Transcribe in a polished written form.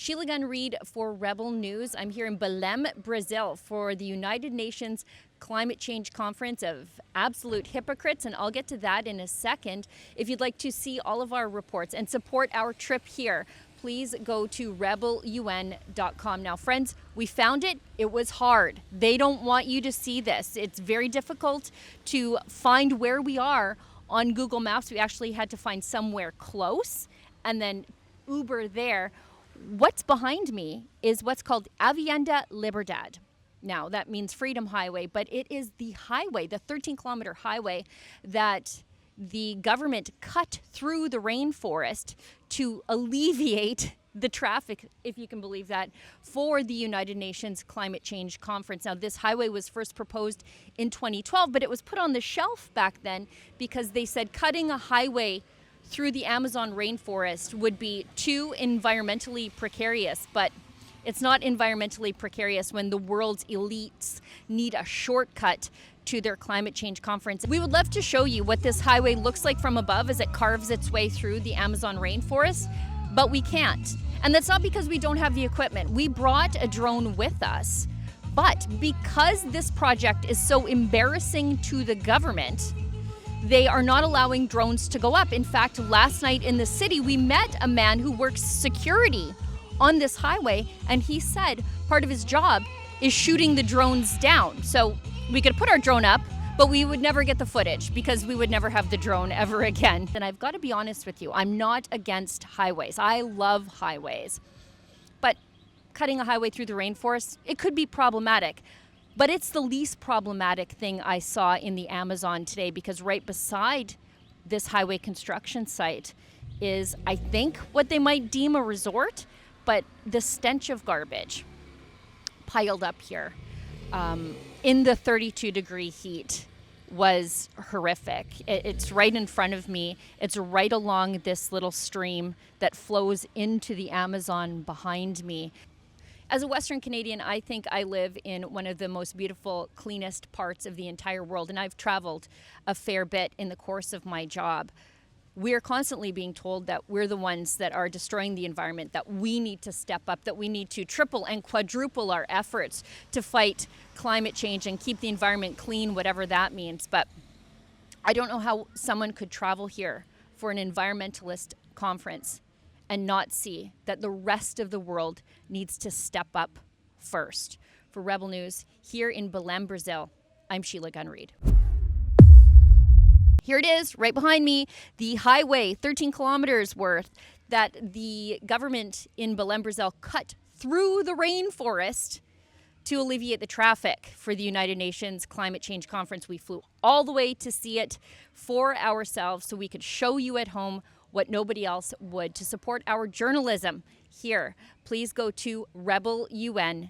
Sheila Gunn Reid for Rebel News. I'm here in Belém, Brazil for the United Nations Climate Change Conference of Absolute Hypocrites, and I'll get to that in a second. If you'd like to see all of our reports and support our trip here, please go to rebelun.com. Now, friends, we found it. It was hard. They don't want you to see this. It's very difficult to find where we are on Google Maps. We actually had to find somewhere close and then Uber there. What's behind me is what's called Avenida Liberdade. Now, that means Freedom Highway, but it is the highway, the 13-kilometer highway that the government cut through the rainforest to alleviate the traffic, if you can believe that, for the United Nations Climate Change Conference. Now, this highway was first proposed in 2012, but it was put on the shelf back then because they said cutting a highway through the Amazon rainforest would be too environmentally precarious. But it's not environmentally precarious when the world's elites need a shortcut to their climate change conference. We would love to show you what this highway looks like from above as it carves its way through the Amazon rainforest, but we can't. And that's not because we don't have the equipment. We brought a drone with us, but because this project is so embarrassing to the government, they are not allowing drones to go up. In fact, last night in the city, we met a man who works security on this highway, and he said part of his job is shooting the drones down. So we could put our drone up, but we would never get the footage because we would never have the drone ever again. And I've got to be honest with you, I'm not against highways. I love highways. But cutting a highway through the rainforest, it could be problematic. But it's the least problematic thing I saw in the Amazon today, because right beside this highway construction site is, I think, what they might deem a resort, but the stench of garbage piled up here in the 32-degree heat was horrific. It's right in front of me. It's right along this little stream that flows into the Amazon behind me. As a Western Canadian, I think I live in one of the most beautiful, cleanest parts of the entire world, and I've traveled a fair bit in the course of my job. We're constantly being told that we're the ones that are destroying the environment, that we need to step up, that we need to triple and quadruple our efforts to fight climate change and keep the environment clean, whatever that means. But I don't know how someone could travel here for an environmentalist conference and not see that the rest of the world needs to step up first. For Rebel News, here in Belém, Brazil, I'm Sheila Gunn Reid. Here it is, right behind me, the highway, 13 kilometers worth, that the government in Belém, Brazil cut through the rainforest to alleviate the traffic for the United Nations Climate Change Conference. We flew all the way to see it for ourselves so we could show you at home what nobody else would. To support our journalism here, please go to rebelun.com.